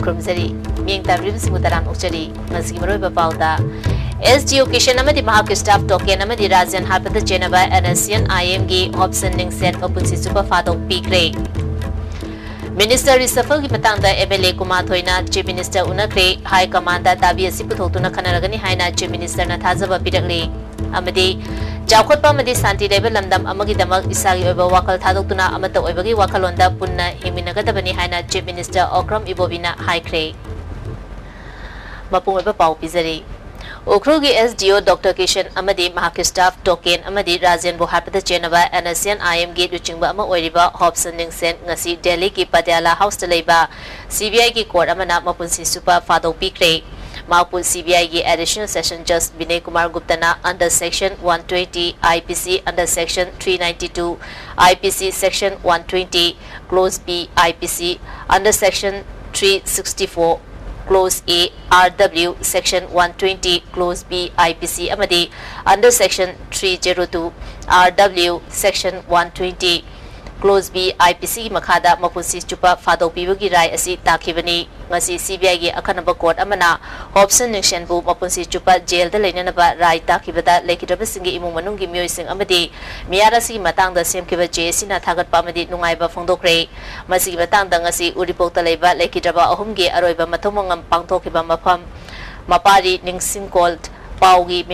क्रमजरी Ming ताब्रिम सिंगुतराम उचरी ngasi maroi bapauda SDO Kishan amadi mahak staff token amadi Rajan harpada chenaba NSN IM gi option ning set opunsi super fadok pikre Minister Risafal ki matangda MLA Kumar Thoina Chief Minister unakre High Command da dabi asi puthotuna khanaragani haina Chief Minister na thajaba pirakle amadi Jaukhotpa amadi santi level lamdam amagi damak isagi oiba wakal thadoktuna amata oibagi wakalonda punna himinagadabani haina Chief Minister Okram Ibobina haikre Mapung oiba pau pizari Ukrugi SDO Dr. Kishan amadi mahak staff token amadi Rajan Boharpada Chenaba NSN IM gate uchingba ama oiriba Hobson Ningsen ngasi Delhi ki Patiala House talaiba CBI ki court amana mapunsi super fado pikre Maupul CBI ki additional session judge Vinay Kumar Gupta na under section 120 IPC under section 392 IPC section 120 clause B IPC under section 364 Clause A RW Section 120 Clause B IPC amadi under Section 302 RW Section 120 Clause B IPC makhada mapunsi chupa fado pibagi rai asi takhibani ngasi CBI gi akhanaba court amana option ningshen bu mapunsi chupa jail da leinanaba rai takhibada lekidaba singi imung manung gi myoi sing amadi miyara si matang da semkiba JC na thagat pa amadi nungai ba phongdokre masi gi matang da ngasi uripok ta leiba lekidaba ahum gi aroiba mathomangam pangthokiba mafam mapari ningsingkol Paugi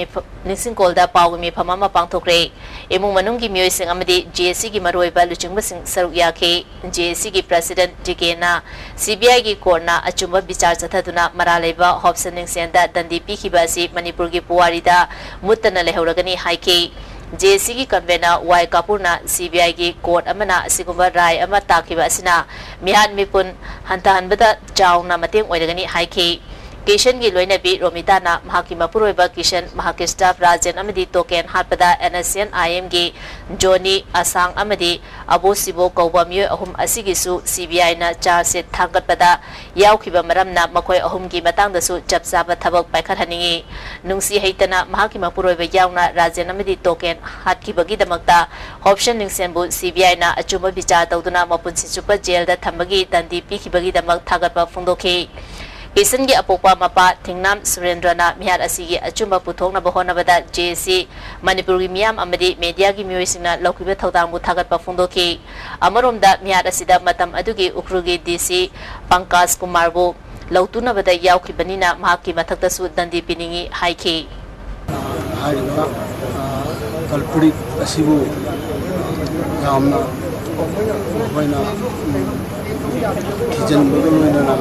Nisingkolda Paugi me Pamama Pangtokre, Emu Manungi Musing Amadi, JC gi Maroi Baluching Basing Saruyake, JC gi President Digena, CBI gi Korna, Achumba Bichar Sataduna, Maraleva, Hobson Senda, Dandi Pikibasi, Manipur gi Puarida, Mutana Lehoragani Haike, JC gi Convener, Y Kapurna, CBI gi Court Amana, Sigumba Rai Amatakiba Sina, Mihan Mipun, Hantahan Bada, Jauna Mating Oidagani Haike. Kishan gi loina bi Romita na mahaki mapuroiba Kishan mahaki staff Rajan amadi token harpada NSN IM gi Johnny Asang amadi Abu Sibo kauba myoy ahum asigisu CBI na charge set thangatpada yaukhiba maramna makoi ahum gi matangdasu chapsaba thabak paikhathaningi nungsi heitana mahaki mapuroiba yauna Rajan amadi token hatkibagi damakta option ningsenbu CBI na achuma bichar tawduna mapunsi super jail da thambagi dandi pikhibagi damak thagatpa phungdokhi Kisan gi apokwa mapa Thingnam Surendrana Mihar asigi achumba puthokna bahona bada JC Manipuri miyam amadi media gi myoisina lokribe thaudang bu thagat pa phungdoki amaromda Mihar asida matam adugi ukrugi DC Pankaj Kumar bu lautuna bada yaukhibanina mahaki mathakta su dandi piningi haiki haina kalpuri asibu yamna hoina kijan bagaloina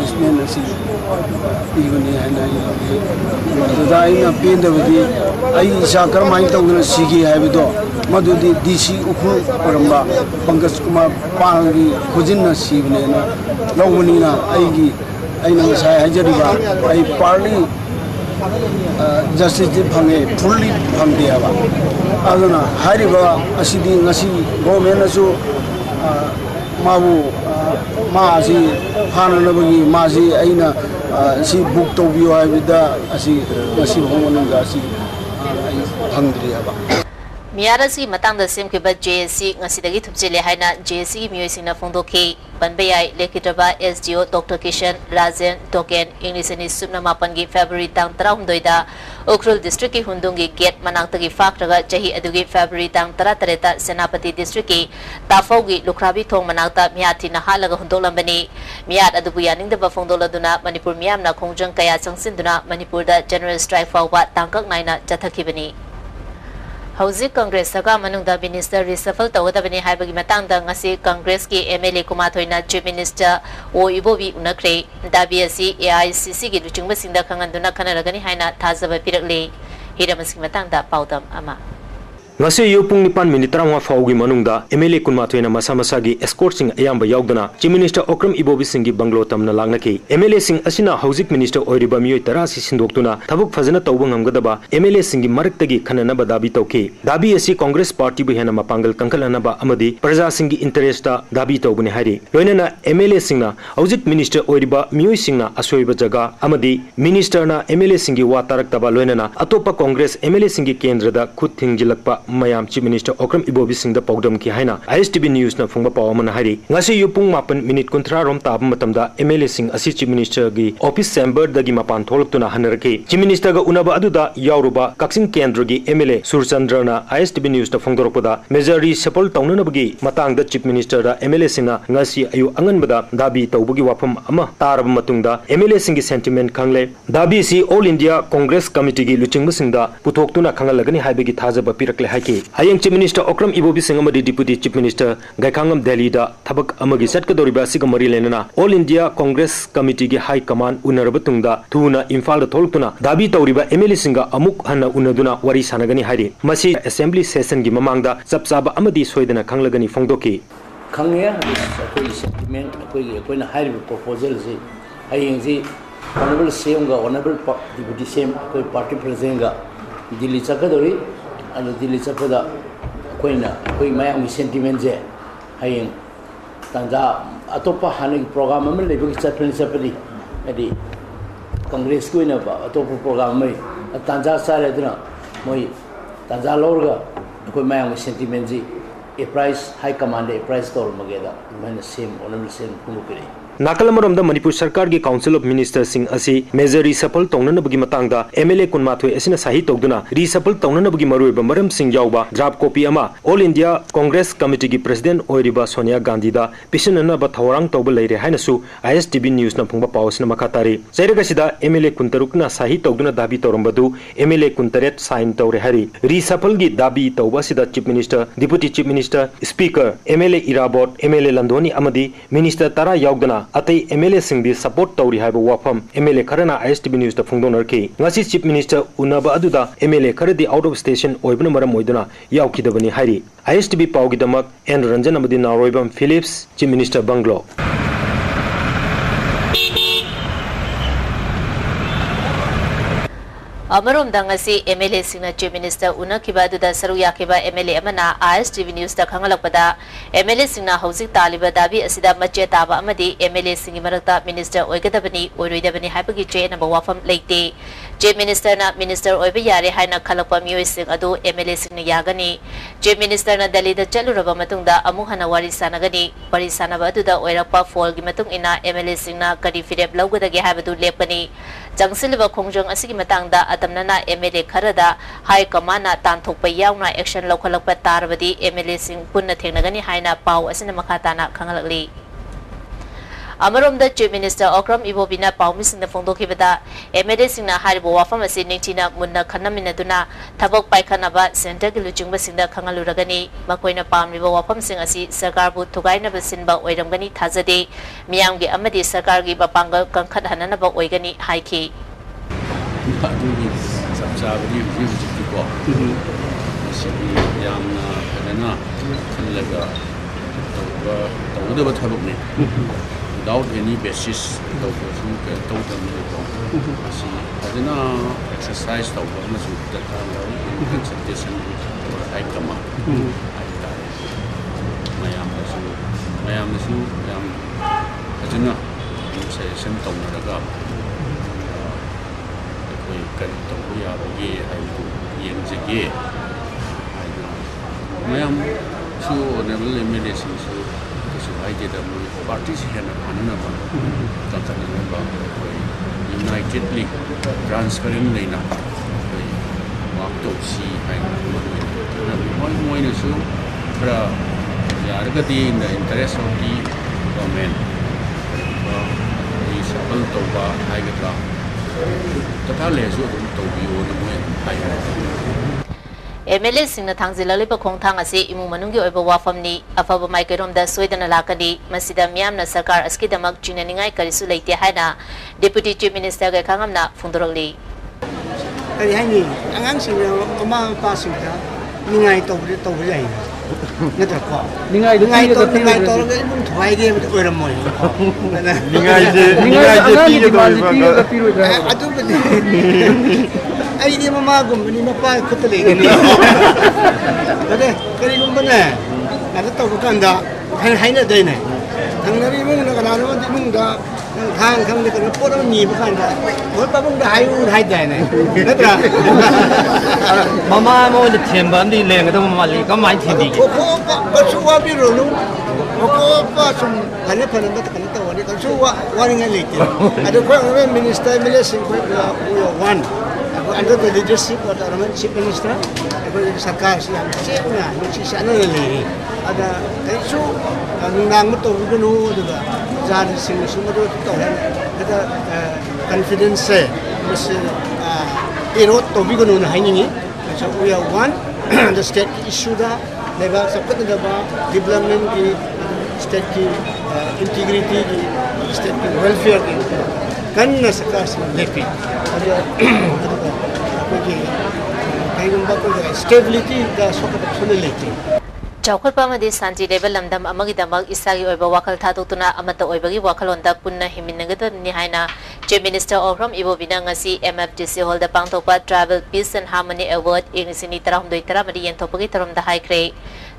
Ismen asi even hai na pin da bidi ai shakar mai ta guna sigi hai bido madudi DC ukhu paramba Pankaj Kumar pangi khujin na sibne na lawmani na ai gi ai na sai hajari ba ai parli justice phange fully phamde aba aduna hari ba asidi ngasi government na su mabu Masi Hananabagi Masi Aina si book to view Avida asi Masi Homananga si Hungry Aba. Miarasi matang the same kiba JC ngasidagi thupchele haina JC myoisina phongdoki banbayai lekitaba SDO Dr. Kishan Rajan Token Englishani subna mapangi February tang 13 da Ukhrul district ki hundungi gate manangtagi fakraga jahi adugi February tang 13 Senapati district ki Tafaugi Lukrabi thong manangta miati na halaga hundolambani miat adubu yaningdaba phongdoladuna Manipur miyamna khongjang kaya changsinduna Manipur da general strike fawba tangkak naina jathakibani Hauzik Congress Saka Manungda Minister Reshuffle Tawgadabani Haibagi Matangda ngasi Congress ki MLA Kumar Thoina Chief Minister O Ibobi unakre Dabiasi AICC ki luchingba singda khanganduna khanaragani haina thazaba pirakle Hiramasi Matangda Paudam Ama ngase yopung nipan minit tramwa faugi manungda MLA kunma thoina masa masagi escort sing ayamba yaugdana Chief Minister Okram Ibobi singi banglo tamna langnaki MLA sing asina Hauzik Minister oiriba miyoi tarasi sindoktuna thabuk fazana tawba ngamgadaba MLA singi maraktagi khananaba dabi tawki dabi asi Congress Party bu hena mapangal kankalanaba amadi praja singi interest ta dabi tawbune hari loinana MLA singna Hauzik Minister oiriba miyoi singna asoiba jaga amadi minister na MLA singi wa taraktaba loinana atopa Congress MLA singi kendra da khut thingjilakpa mayam Chief Minister Okram Ibobi Singh da pawdam ki haina ISTV News na phungba paw amana hari ngasi yupung mapan minute kuntra rom tab matamda MLA Singh asi Chief Minister gi office chamber da gi mapan tholktuna hanarki Chief Minister ga unaba aduda yauruba Kaksing Kendra gi MLA Surchandra na ISTV News na phungdorokpada majority support tawnanabagi matang da Chief Minister da MLA Singh na ngasi ayu anganbada dabi tawbugi wafam ama tarab matungda MLA Singh gi sentiment khangle dabi si All India Congress Committee gi luchingba singda puthoktu kangalagani haibagi thajaba pirakle haiki hayeng Chief Minister Okram Ibobi Singh amadi Deputy Chief Minister Gaikangam Delhi da thabak amagi satkadoriba siga mari lenana All India Congress Committee gi High Command unarabatungda thuna Imphal da tholktuna dabi tawriba MLA Singa amuk hanna unaduna wari sanagani hairi masi Assembly Session gi mamangda chapchaba amadi soidana khanglagani phongdoki khangya akoi sentiment akoi na hairi proposal si hayeng si Honorable CM ga Honorable Deputy CM akoi party president ga Delhi chakadori and Delhi chapada akoi mayam sentiment je hayeng tanja atopa hanig program am lebagi chapani adi Congress ko ina ba atopa program mai tanja sare dina moi tanja lorga akoi mayam sentiment ji a price high command a price tol mageda man same honorable same kumukiri Nakalamaram da Manipur Sarkar gi Council of Ministers Singh asi major reshuffle tawnanabagi matangda MLA kunmathoi asina sahi tawduna reshuffle tawnanabagi maruiba maram sing yawba draft copy ama All India Congress Committee gi President oiriba Sonia Gandhi da pisanana ba thawrang tawba leire hainasu ISTV News na phungba pawsna makatari jairaga sida MLA kuntarukna sahi tawduna dabi tawrambadu MLA kuntaret sign tawre hari reshuffle gi dabi tawba sida Chief Minister Deputy Chief Minister Speaker MLA Irabot MLA Landoni amadi Minister Tara yawdana atai MLA Singh di support tawri haiba wafam MLA kharana ISTV News da phungdonarki ngasi Chief Minister unaba aduda MLA kharadi out of station oibna maram oiduna yaukidabani hairi ISTV pawgi damak N Ranjan amadi Naroibam Phillips Chief Minister Banglo Amarom dangasi MLA Singh Chief Minister unakiba duda saru yakiba MLA amana ISTV News da khangalakpada MLA Singh na housing taliba dabi asida mache taba amadi MLA Singh marakta minister oigadabani oiroidabani haibagi che na wafam leite Chief Minister na minister oiba yare haina khalakpa mioi sing adu MLA Singh na yagani Chief Minister na Delhi da chaluraba matungda amu hana wari sanagani wari sanaba duda oirakpa fall gi matung ina MLA Singh na kadi firep lawgadagi haibadu lepani jangsilba khongjong asigi matangda atamnana MLA kharada High Command na tanthokpa yauna action lokhalakpa tarbadi MLA Singh punna thengnagani haina paw asina makhatana khangalakli Amarom da Chief Minister Okram Ibobi na pawmi singna phongdokibada MLA Singh na haribo wafam asi ningtina munna khanamina duna thabok paikhanaba center gi luchingba singda khangaluragani makoina pamliba wafam sing asi sarkar bu thugaina basinba oiramgani thajade miyamgi amadi sarkar gi bapanga kangkhat hanana ba oigani haiki Adugi sabsabri view ko sibi yamna kana khallaga tawda thabuk ne without any basis si adina exercise tawba masu data consultation ai kama mayam nasu yam adina session tawna kari tawbu yabagi aibu yenjage mayam su honorable MLA su ai da party se hena hanana ba tantanana ba unitedly transparent leina wak to si ai moi na su pra yargati in the interest of the government is able to ba ai ga totally so to be on the MLA Singh na thangzilali pa khongthang asi imung manunggi oiba wafamni afaba maikirom da soidana lakani masida miyam na sarkar aski damak chinaningai karisu leite haina Deputy Chief Minister ga khangamna phungdorokli kari haini angang singna ama pa singta ningai to yai ngadra ko ningai to ga imung thwai ge oiramoi ningai je ti piru adu ai ni mama gum ni mapa khutale ni ade kari gum bana na to ko kanda hai na dai ne thang na ri mung na kana no di mung da ทางคำนี้ก็พูดว่ามีบุคคลเหมือนป้าบุ้งได้หายใจเนี่ยนั่นแหละมาโมจะเทียมแบบนี้เลยก็ต้องมาลีก็ไม่ทีดีก็สู้ว่าพี่รู้นู้ก็สุ่มกันนี้พนันก็กันตัวนี้ก็สู้ว่ายังไงเลยอันนี้ก็เป็นมินิสเตอร์มิเลสิงก็วันunder the leadership of the chief ministerก็sarkar siya siya si siya na nalili ada kaso nang mo to gano diba jan sing sumado to ada confidence mas irot to bi gano na haini so we are one the state issue da leba sabta da ba development ki state ki integrity ki state ki welfare ki kan na sakas lepi ada stability da sokata solidity Chawkhatpa amadi santi level lamdam amagi damak isagi oiba wakal thadutuna amata oibagi wakalonda punna himinagadabni haina Chief Minister Okram Ibobina ngasi MFDC Hall da pangtokpa Travel Peace and Harmony Award ingisini 32 yenthopagi taromda haikre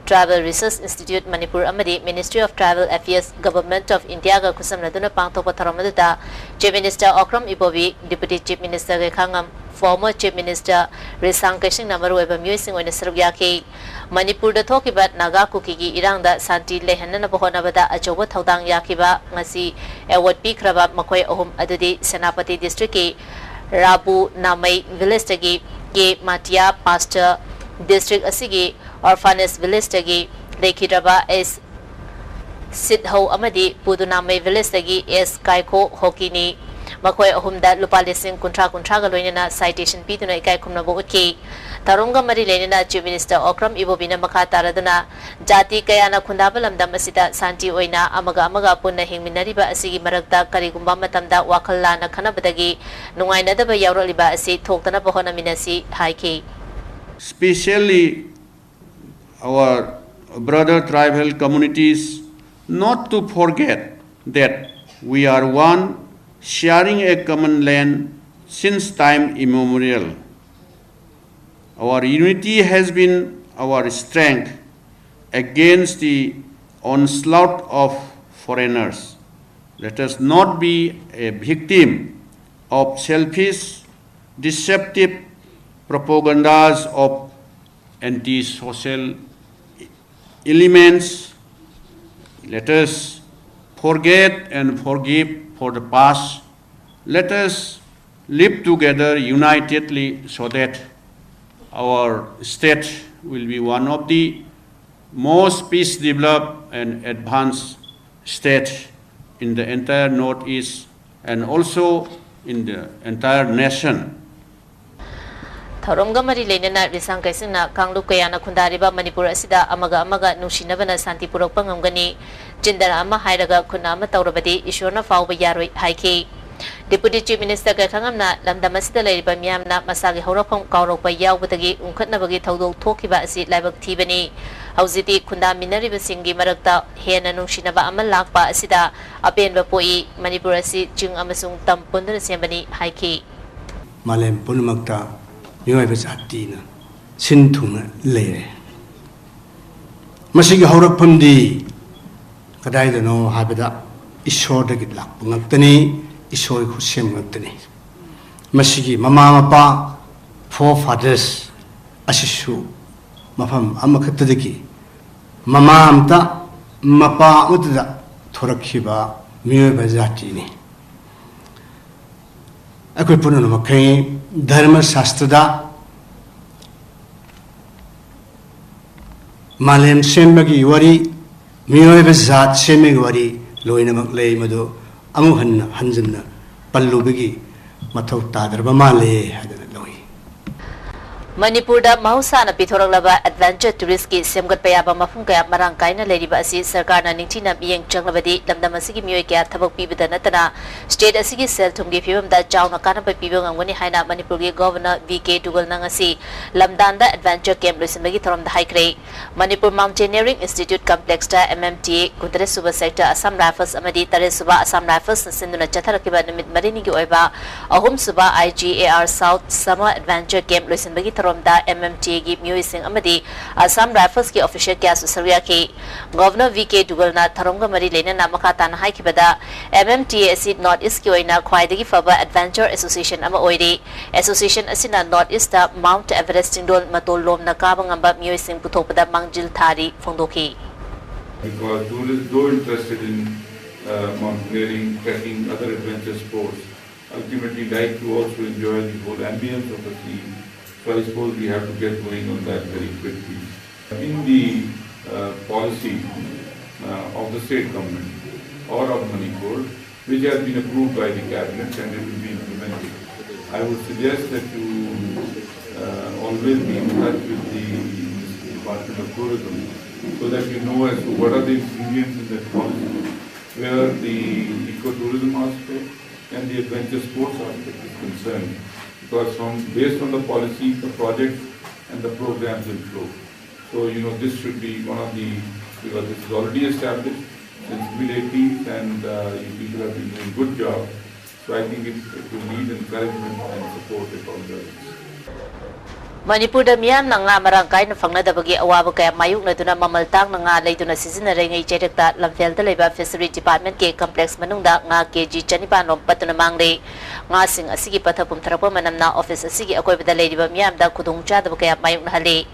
Travel Research Institute Manipur amadi Ministry of Travel Affairs Government of India ga kusamladuna pangtokpa tharomaduda Chief Minister Okram Ibobi Deputy Chief Minister ga khangam former Chief Minister Resang Kashing namaru oiba myoising oina sarugyaki Manipur da thokiba Naga Kuki gi irangda santi lehanna bahonabada ajoba thodang yakiba ngasi award pikraba makoi ahum adudi Senapati District ki Rabu Namai Village tagi ke Matia Pastor District asigi Orphanage Village tagi Lekhidraba S Sidho amadi Pudunamai Village tagi S Kaiko Hokini makoi ahumda lupa lising kuntra ga loinana citation piduna ikai khumna bo utki tarunga mari lenina Chief Minister Okram Ibobina makha taraduna jati kayana khundaba lamdam asida santi oina amaga punna hingminariba asigi marakta karigumba matamda wakhallana khanabadagi nungainadaba yauroliba asi thoktana bahona minasi haiki especially our brother tribal communities not to forget that we are one sharing a common land since time immemorial. Our unity has been our strength against the onslaught of foreigners. Let us not be a victim of selfish, deceptive propagandas of anti-social elements. Let us forget and forgive for the past. Let us live together unitedly so that our state will be one of the most peace developed and advanced states in the entire Northeast and also in the entire nation. Tharomga mari lenana risang kaisingna kanglup kayana khundariba Manipur asida amaga nungsinabana santi purakpa ngamgani jindara ama hairaga khuna ama taurabadi ishorna fawba yaroi haiki Deputy Chief Minister ga khangamna lamdam asida leiriba miyamna masagi hawrapam kawrokpa yawbadagi unkhatnabagi thodok thokiba asi laibak thibani hauziti khunda minariba singi marakta hena nungsinaba ama lakpa asida apenba poi Manipur asi jing amasung tam pundana sembani haiki Malem punumakta miwaiba jatina sinthuna leire masigi hawrapamdi kadaidano habida ishordagi lakpa ngaktani ishori khusem ngaktani masigi mama mapa forefathers asishu mafam amakhatadagi mama amta mapa utada thorakhiba miwaiba jatini akoi punana makai dharma shastrada malem sembagi wari miyoiba zat semegi wari loinamak lei madu amuhan hanjamna pallubagi mathau tadarba male hadana loi Manipur da mahusana pithoraklaba adventure tourist ki semgat payaba mafum kaya marang kaina leriba asi sarkar na ningthina biyeng changlabadi lamdam asigi miyoi kaya thabak pibida natana state asigi sel thumgi phibam da chawna kana pa pibang angwani haina Manipur gi governor VK Dugal nangasi lamdan da adventure camp loisamagi thorom da haikre Manipur Mountaineering Institute complex da MMTA kundre suba sector Assam Rifles amadi tare suba Assam Rifles sinduna chatharakiba namit marini gi oiba ahum suba IGAR South Summer Adventure Camp loisamagi tharomda MMTA gi myoising amadi Assam Rifles ki official kya susarya ki Governor VK Dugalna tharomga mari lena na makata na haikibada MMTA asi North East ki oina khwaidagi faba Adventure Association ama oiri association asina North East ta Mount Everest indol matol lom na kabang amba myoising puthokpada mangjil thari phongdoki because tourists though interested in mountaineering, trekking, other adventure sports ultimately like to also enjoy the whole ambience of the scene. So I suppose we have to get going on that very quickly. In the policy of the state government or of Manipur, which has been approved by the cabinet and it will be implemented, I would suggest that you always be in touch with the Department of Tourism so that you know as to what are the ingredients in that policy, where the ecotourism aspect and the adventure sports aspect is concerned. Because based on the policy, the projects and the programs will flow. So, this should be one of the, because this is already established since mid-80s and you people have been doing a good job. So I think it will need encouragement and support at all levels. Manipur da miyam na nga marangkay na fangnadabagi awabo kaya mayuk na duna mamaltang na nga lay duna sizinare ngay direkta lamfel da layba Fishery Department ke complex manungda nga KG Chanipanom patunamangri nga sing asigi pathapum tharapo manam na office asigi akoy bada lay diba miyam da kudung chadabo kaya mayuk na hali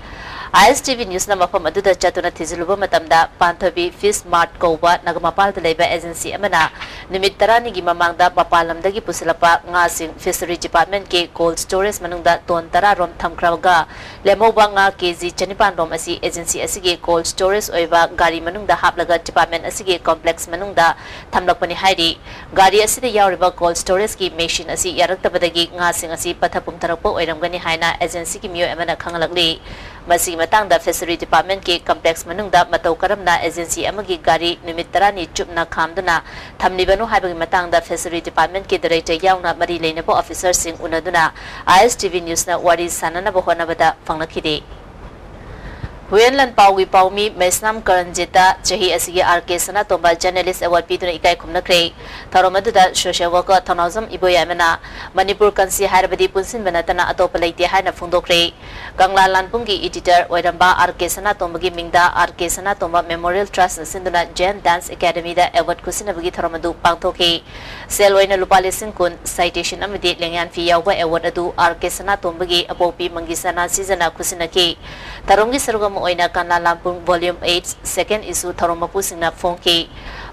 ISTV News na mapam aduda chatuna thiziluba matamda Panthabi Fish Mart Koba nagamapal da layba agency amana nimit tarani gi mamangda mapalamdagi pusilapa nga sing Fishery Department ke cold storage manungda ton tara rom thamkraga lemoba nga KG Chanipan rom asi agency asigi cold storage oiba gari manungda haplaga department asigi complex manungda thamlakpani hairi gari asida yawriba cold storage ki machine asi yaraktabadagi nga sing asi pathapum tharakpo oiramgani haina agency ki miyo amana khangalakli masi matang da Fishery Department ke complex manungda matau karamna agency amagi gari nimit tarani chupna khamduna thamnibanu haibagi matang da Fishery Department ke director yauna mari leinabo officer sing unaduna ISTV News na wari sanana bo honabada fangnakide Huyenlan Pawi Pawmi Mesnam Karanjita Chahi Asigi RK Sana Tomba Journalist Award Pituna Ikai Kumnakre Tharomaduda Social Worker Thanazam Iboyamana Manipur Kansi Harbadi Punsin Banatana Atopalaiti Hana Fundokre Gangla Lanpungi Editor Wairamba RK Sana Tombagi Mingda RK Sana Tomba Memorial Trust Sinduna Jen Dance Academy da Award Kusinabagi Tharomadu Pangtoke Selwaina Lupali Sinkun Citation Amidi Lengyan Fi Yawa Award Adu RK Sana Tombagi Apopi Mangisana Seasona Kusinaki Tharomgi Sarugam Oina Kanla Lampung Volume 8 Second Issue Tharomapu Singna Phongki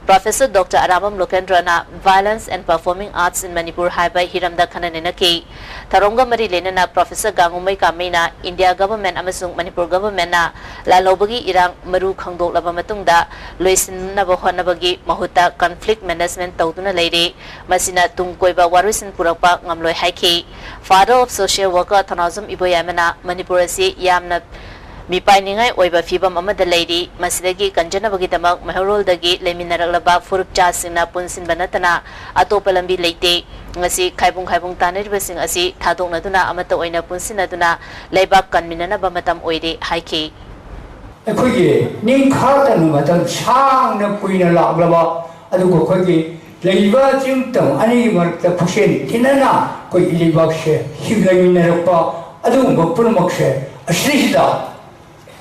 Professor Dr. Aramam Lokendra na Violence and Performing Arts in Manipur Haiba Hiramda Khananena Ki Tharonga Mari Lena na Professor Gangumai Kamena India Government amasung Manipur Government na lalobagi irang maru khangdok laba matungda loisin na bahonabagi mahuta conflict management tawduna leire masina tungkoiba warusin purakpa ngamloi haiki Father of Social Worker Thanazam Iboyamana Manipur asi yamna Mipainingai oiba fibam amada lady masidagi kanjanabagi damak maharol-dagi leminaraglaba furukcha singna punsin banatana atopalambi leite ngasi khaibung taniriba sing asi thadoknaduna amata oina punsinaduna leibak kanminanaba matam oide haiki akhoi ning khatanu matam changna puina laglaba adugo khoi leiba jingtang ani marta pushen tinana koi leibak she higlaminarapa adugo punumakshe asrihida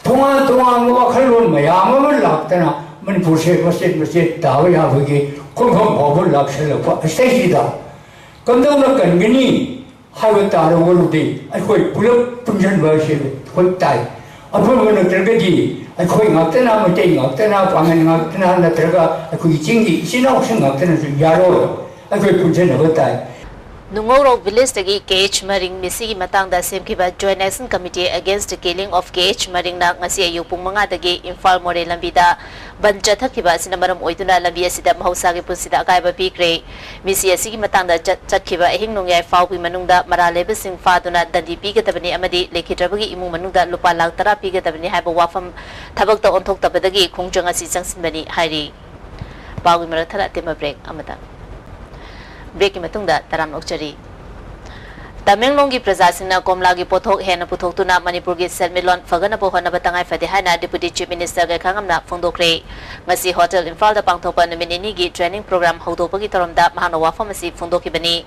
동안 뭐 칼론 마야마를 락다나 만ipurse masjid dawe ya bagi kum babul lakshal ko stehida kamdona kangini hawa taro woludi akoi pulap punjan bashe ko tai apun mana tergaji akoi ngakna mate ngakna pangan ngakna na terga akoi jingi sinau sing ngakna yaro akoi punjan ko tai Nungoro village tagi KH Maring misi matang da semkiba Joint Action Committee against the killing of KH Maring na ngasi ayupung mga tagi Imphal More lambida banjathakiba sinamaram oiduna lambi asida mahusagi punsida akaiba pikre misi asigi matang da chatkiba ehing nungyai fawpi manungda maraleba sing faduna dandi pigatabani amadi lekhitrabagi imung manungda lupa lakh tara pigatabani haiba wafam thabakta onthoktabadagi khongjang asi changsinbani hairi pawgi marathara tema break amata break matungda taram okchari Tamenglongi Prajasingna Komlagi Pothok Hena Puthokuna Manipurgi Selmilon Fagana Pohana Batangai Fatihana Deputy Chief Minister Kangamna Phongdokre Ngasi Hotel Imphal da Pangthopa Numinini gi training program Hodopagi Toromda Mahanawa Pharmacy Phongdokibani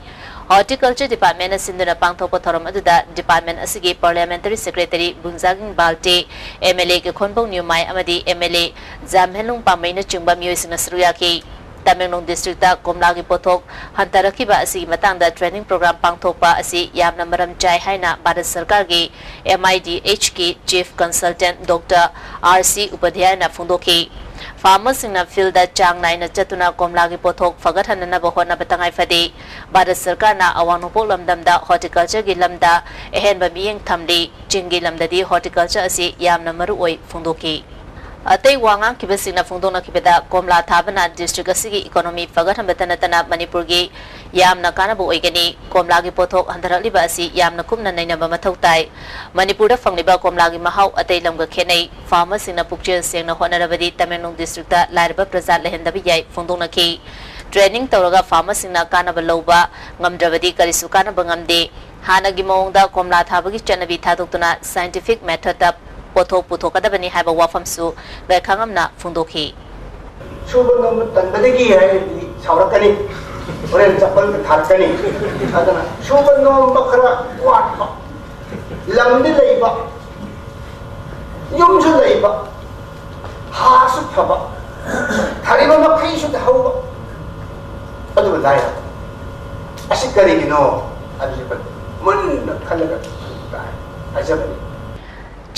Horticulture Department asinduna pangthokpa thorom aduda department asigi parliamentary secretary Bunjaging Balte MLA ke Khonbong Nyumai amadi MLA Jamhelung Pamaina chungba miyosina sruyaki Tamilnad district da komlagi pothok hantarakiba asi matangda training program pangthokpa asi yamna maram chai haina Bharat Sarkar gi MIDH ki chief consultant Dr. RC Upadhyay na phungdoki Farmers in a field that Chang Nine Chatuna Komlagi Pothok Fagatan and Nabahona Batangai Fadi, Bharat Sarkar na Awanopo Lamdamda Horticulture Gilamda, Ehen Bamiyang Tamdi, Jingilamdadi Horticulture asi Yamna Maruoi Fundoki. Atay wangang kibasing na fundong na kibeda Komla Tabana District asigi economy Fagatan Batanatana Manipuri yam na kana bu oigani komlagi pothok handarali ba asi yam na kumna naina ba mathautai Manipur da fangliba komlagi mahau atay lamga khenai farmers sing na pukchel seng na honarabadi Tamilnad district da lairba prasad lehendabi yai fundong na ki training tawraga farmers sing na kana ba loba ngamdrabadi karisu kana ba ngamde hanagi mawngda komla thabagi chanabi thadoktuna scientific method da pothok puthokadabani haiba wafamsu laikhangamna fundokhi subanam tanbadagi hai saurakani Orang Jepang terhadap ni, ada na. Cuba nom bakra kuat, lambi leba, yumju leba, hasu thaba, thari mama kai su tahu, ada bedaya. Asyik kali ni no, ada siapa, mun kalau ada siapa ni.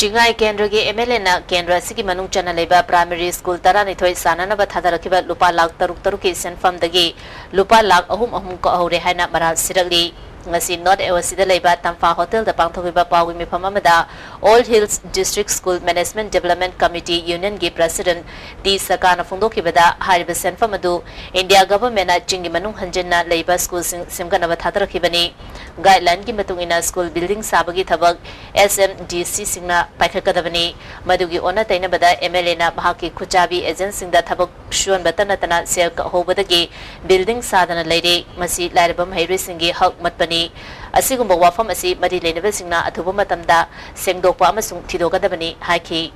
Jingai Kendra ge MLA na Kendra sigi manung chana leba primary school tara ni thoi sana na bathada rakiba lupa lakh taruk ki senfam dagi lupa lakh ahum ko ahore haina maral siragli ngasi North Awasida leba Tamfa Hotel da pangthokiba pawi mi phamamada Old Hills District School Management Development Committee Union ge President T Sakana Fundoki bada hariba senfam adu India government na jingi manung hanjena leba school simgana bathada rakibani guideline ki matungina school building sabagi thabak SMDC singna paikakadabani madugi ona taina bada MLA na bahaki khuchabi agent singda thabak shuan batana tana sel ka hobadagi building sadana leire masi lairabam hairi singi hak matpani asigumba wafam asi mari leinaba singna athuba matamda sengdokpa amasung thidogadabani haiki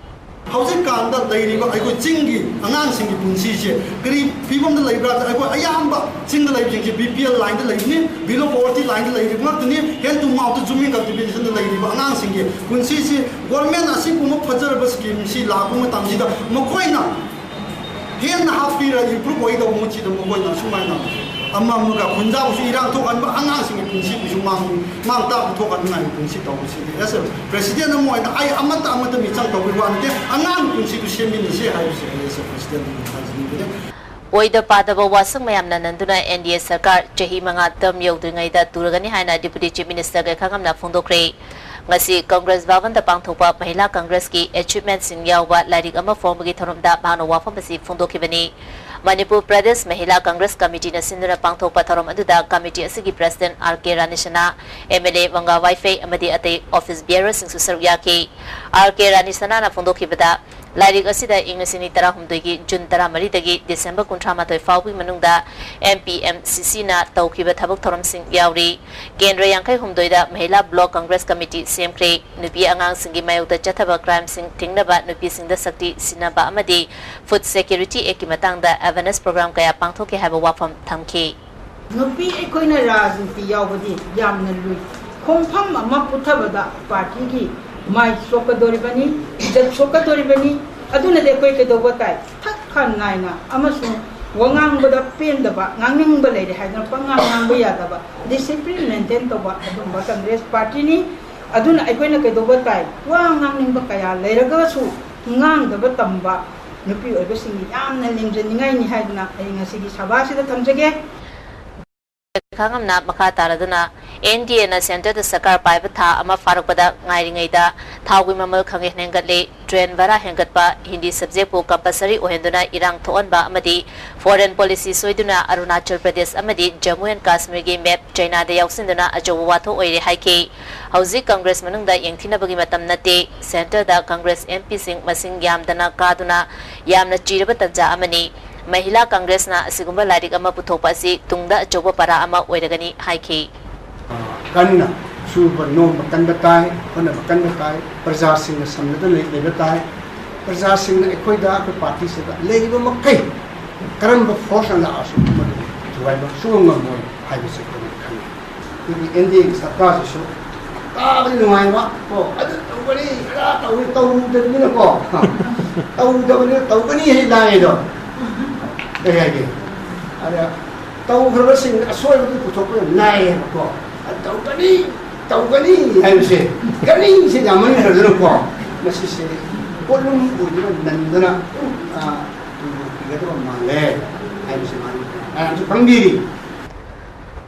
Housing Kanda, lady, I go jingy, announcing the Punsi, Green, people the labor, I go Ayamba, single lady, BPL line the lady, below 40 line the lady, not the name, can to mount the zooming of the division the lady, announcing it. Punsi, government, I think, Pazarba scheme, she Lakuma Tamjida, Mokoina. Here and a half year, you prove away the Mochi, the Mokoina, Sumana. Among Punjab, Iran took an announcing a principle, Mount Up took an principle. As a president, I am not a meeting of one day, and now constitution in the share as a president. Oida Padaba wasang mayamna nanduna NDA Sarkar Chahi Manga Term Yodungai da Turagani Haina Deputy Chief Minister Gakangamna Fundokre. Ngasi Congress Bhavan da Pangthopa Mahila Congress ki achievement sing yawwa larik ama form gi tharomda bhano wafam basi fundokibani. Manipur Pradesh Mahila Congress Committee na sinduna pangthokpa tharom aduda committee asigi President RK Ranishana MLA Wanga Wifi amadi ate office bearer sing susaruyaki RK Ranishana na fundokibada Larik asida ingresini tarahumdagi June taramari dagi December kuntramatoi fawbi manungda MPMCC na tawkiba thabak thoram sing yauri Kendra yangkai humdoida Mahila Block Congress Committee semkre nupi angang singi mayokda chathaba crime sing tingnaba nupi singda sakti sinaba amadi Food Security Act matangda awareness program kaya pangthoke haba wafam thamki nupi ekoina rajniti yawbadi yamna lui khompham ama puthabada party gi mai sokadoribani jat sokadoribani aduna de koi ke doba tai thak khan naina amasu wangang bada pendaba ngangning ba leide haina pangang ngang ba yadaba discipline maintain to ba adum ba Congress party ni aduna ekoina ke doba tai wangang ning ba kaya leiraga su ngang da ba tamba nupi oiba singi yamna lingjeningai ni haidna ai ngasigi sabasi da thamjage Kangamna Makataraduna, NDA na Center the Sakar Paibata, Ama Farupada, Nairingada, Tawi Mamal Kangi Nengatli, Train Vara Hengatpa, Hindi subject for compulsory Ohenduna, Irang Toanba Amadi, Foreign Policy Soiduna, Arunachal Pradesh Amadi, Jammu and Kashmir Game Map, China de Yausinduna, Ajowato Oire Haiki, Hausi Congress Manunda, Yankina Bagimatam Nate, Center the Congress MP Sing Masing Yamdana Kaduna, Yamna Chirabataja Amani. Mahila Congress na asigumba larik ama puthokpa si tungda achoba para ama oiragani haiki kanna suba no makan batai hona makan batai praja sing na samnada le batai praja sing na ekoida ko party se leiba makai karam ba force na asu madu tuai ba suwa ngam haibi se ko kan NDA sarkasisu kaabali numaima ko adu tawbani ara tawdani na ko tawdani he lai do kaya ada tawgraba sing asoi bu putok nai ko tawgani hai se gani se jamani hadu ko masi se polum ujira nandana male hai se mani pangiri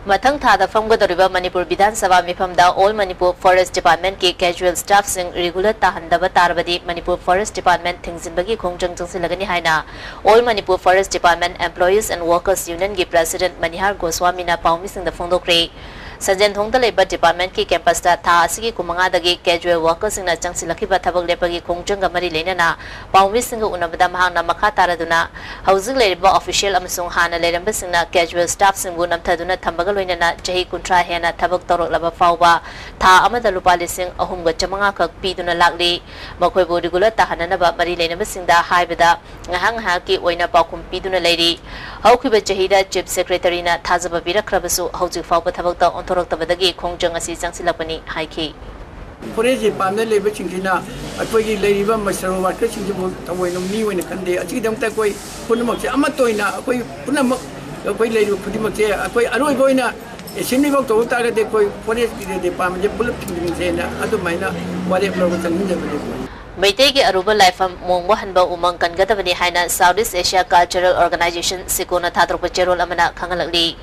Mathang Thada from Godoriba Manipur Bidhan Sabha Mifamda All Manipur Forest Department ki casual staff sing regular tahandaba tarbadi Manipur Forest Department thingzinbagi khongjang jangsilagani haina All Manipur Forest Department Employees and Workers Union ki President Manihar Goswami na paumi sing the phondokre Sanjan Thongda Labor Department ki campus ta tha asigi kumanga dagi casual workers na jangsilakiba thabak lepagi khongjang gamari lenana paumi sing unabada mahangna makha taraduna housing labor official amasung hana leramba singna casual staff sing bu namthaduna thambaga loinana jahi kuntra hena thabak torok laba fawba tha amada lupa lising ahumga chamanga khak piduna lakli makhoi bu regular tahanana ba mari lenaba singda haibada ngahang ha ki oina paukum piduna leiri haukiba jahida chief secretary na thazaba birakrabasu hauji fawba thabak ta ontorok tabadagi khongjang asi jangsilapani haiki Forest Department labor chingina akoigi leiba masaro worker chingbu tawoino mi wena kande achi damta koi punamak se ama toina akoi punamak akoi leiru pudimak se akoi aroi boina sini bok to ta de koi Forest Department je bulap chingin se na adu maina wale blog changin de bele Maitei ki aruba laifam mongbo hanba umang kangadabani haina Southeast Asia Cultural Organization sikona thatrok cherol amana khangalakli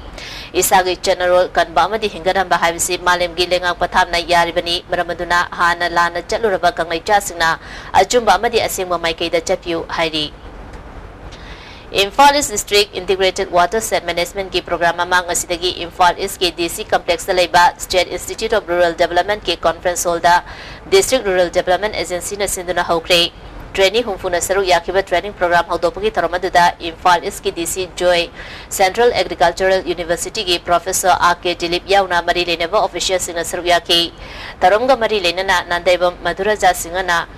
Isagi general kanba amadi hingadamba haibisi malemgi lengak pathamna yaribani maramaduna hana lana chatluraba kangai chasingna achumba amadi asengba maikeida chapyu hairi Imphal East District Integrated Water Set Management ki program amang asidagi Imphal East ke DC Complex Laiba State Institute of Rural Development ke conference holder District Rural Development Agency na sinduna haukre training humfuna saru yakiba training program haudopagi taramaduda Imphal East ki DC Joy Central Agricultural University ki Professor A.K. Dilip yauna mari leneva official singna saru yaki taromga mari lenana nandaibam Madhura Jasingana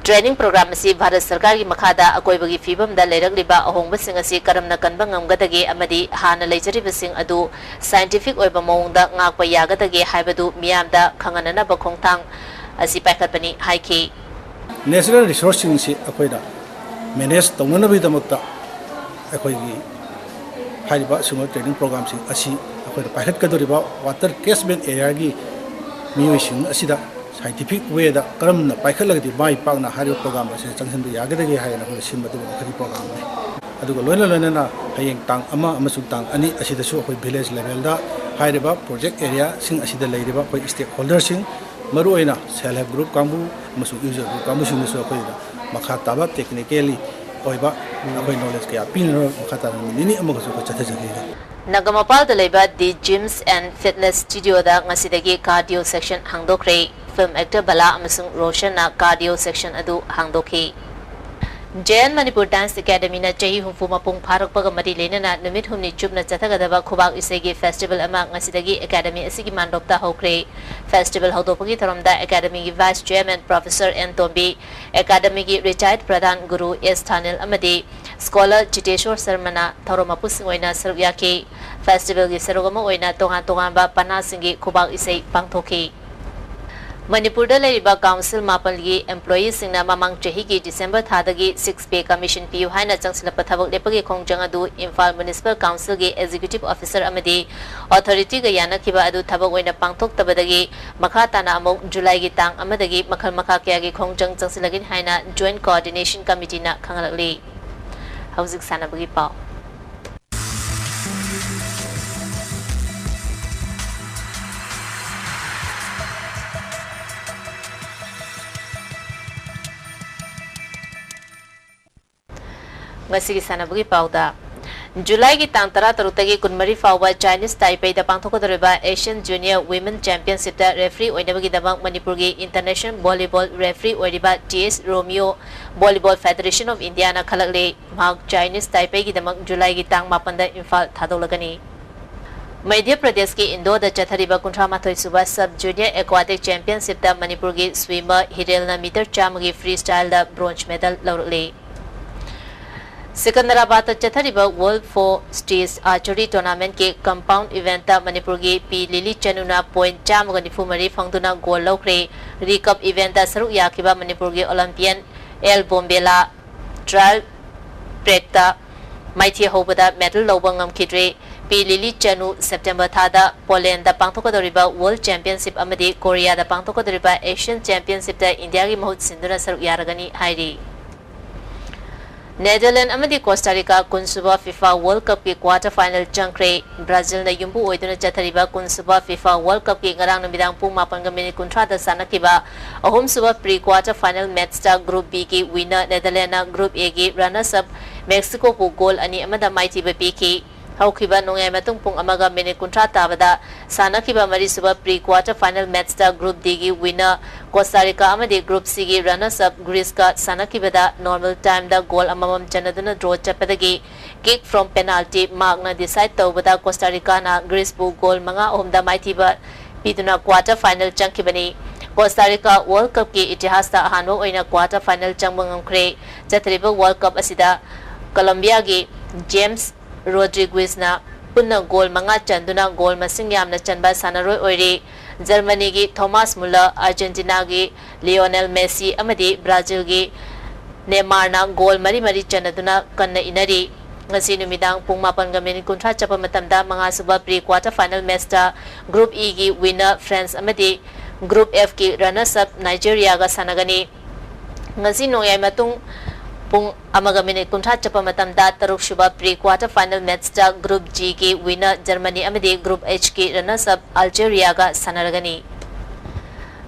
Training program si Bharat Sarkar ki makhada akoi bagi fibam da leiragliba ahongba sing asi karamna kanba ngamgadage amadi hana leijariba sing adu scientific oiba mawngda ngakpa yagadage haibadu miyamda khanganana ba khongthang asi paikhatpani haiki Natural resourcing si akoida manage tawnabi damakta akoi gi haiba summer training program si asi akoida paikhat kadoriba water catchment area gi miyosing asida scientific way da karamna paikhalagdi mai pagna hari program ase changsan du yagadagi hayana ko sim madu khari program ne aduga loina na hayeng tang ama amasung tang ani asida su koi village level da hairiba project area sing asida leiriba koi stakeholders sing maru oina self help group kambu amasung user group kambu sing su koi da makha taba technically oiba akoi knowledge kya pinro makha ta ni amaga su ko chatha Nagamapal da leba the gyms and fitness studio da ngasidagi cardio section hangdokre film actor Bala amasung Roshan na cardio section adu hangdokhi Jain Manipur Dance Academy na chahi humfu mapung pharak paga mari lenana numit humni chupna chathagadaba khubak isegi festival ama ngasidagi academy asigi mandopta hokre festival hodopagi tharamda academy gi vice chairman professor N Tombi academy gi retired pradhan guru S Thanil amadi scholar Chiteshwar Sarmana thoroma pusingoina sarugyaki festival gi sarugama oina tongan ba panasingi khubak isei pangthokhi Manipur da laiba council mapalgi employees singna mamang chahi ki December thadagi 6 pay commission piu haina changsilap thabak lepagi khongjang adu Imphal municipal council gi executive officer amadi authority ga yana khiba adu thabak oina pangthok tabadagi makha tana amok July gi tang amadagi makhal makha kya gi khongjang changsilagin haina joint coordination committee na khangalakli hauzik sanabagi pau Ngasigi sanabagi pauda July ki tang tara tarutagi kunmari fawwa Chinese Taipei da pangthokodoriba Asian Junior Women Championship da referee oinabagi dabang Manipur gi International Volleyball referee oiriba TS Romeo Volleyball Federation of India na khalakle mag Chinese Taipei gi damang July ki tang mapanda Imphal thadolagani Madhya Pradesh ki Indo da chathariba kunthamathoi suba sub junior aquatic championship da Manipur gi swimmer Hirel na meter chamagi freestyle da bronze medal lawrle Secunderabad Chathariba World 4 Stage Archery Tournament ke compound event Manipur ki P Lily Chanuna point Chamganifu Mari Fangduna goal lokre recap event saru yakiba Manipur ki Olympian El Bombela trial prekta Mighty Hobada medal lobangam kidre P Lily Chanu September thada Poland da pangthokadoriba World Championship amadi Korea da pangthokadoriba Asian Championship da India ki mahut sinduna saru yaragani hairi Netherlands amadi Costa Rica kunsuba FIFA World Cup ki quarter final changkre Brazil na yumbu oiduna chathariba kunsuba FIFA World Cup ki ngarang namidang pung 8:30 da sanakiba ahum suba pre quarter final match ta group B ki winner Netherlands na group A ki runners up Mexico pu goal ani amada maiti ba ki haukiba nongai matung pung 8:30 tabada sanakiba mari suba pre quarter final match ta group D ki winner Costa Rica amadi group C ki runners up Greece ka sanakibada normal time da goal amamam chanaduna draw chapadagi kick from penalty mark na decide tawbada Costa Rica na Greece pu goal manga ohumda maiti ba pituna quarter final changkibani Costa Rica World Cup ki itihas ta ahanwa oina quarter final changbangam kre chatriba World Cup asida Colombia ki James Rodriguez na punna goal manga chanduna goal masing yamna chanba sanaroi oire Germany ki Thomas Muller Argentina ki Lionel Messi amadi Brazil ki Neymar na goal mari chanaduna kanna inari ngasi numidang pung 8:30 chapa matamda mga suba pre quarter final match ta group E ki winner France amadi group F ki runners up Nigeria ga sanagani ngasi noyai matung pung 8:30 chapa matamda taruk suba pre quarter final match ta group G ki winner Germany amadi group H ki runners up Algeria ga sanaragani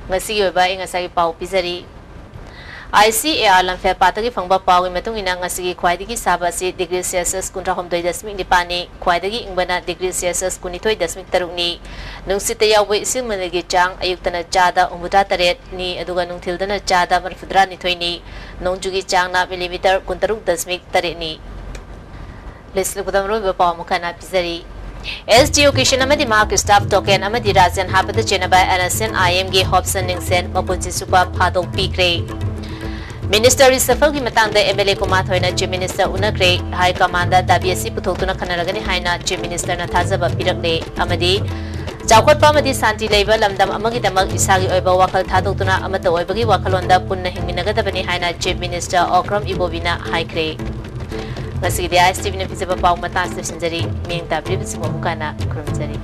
ngasi yoba ingasagi pau pizari ICAR lamfe patagi fangba pawi matung ina ngasigi khwaidagi saba si degree Celsius 19.9 ni khwaidagi ingbana degree Celsius 19.3 ni nungsita yawe isilmanagi chang ayuktana chada umuta taret ni aduga nungthildana chada marfudra ni thoini nongjugi chang na millimeter 13.3 ni leslu budamro bapa mukana pizari SDO Kishan amadi mark staff token amadi Rajan Hapata Chenaba NSN IMG Hobson Ningsen Mapunchi Super Phado Pikre Minister Safal ki matang da MLA ko mathoina Chief Minister unakre High Commander WSC puthotuna khanaragani haina Chief Minister na thazaba pirakle amadi chawkhat pamadi santi leiba lamdam amagi damak isagi oiba wakal thadotuna amata oibagi wakalonda punna hingminagadabani haina Chief Minister Okram Ibobina haikre ngasi dia ISTV na pizaba pau mata sinjari ming tabri bismo mukana krumjari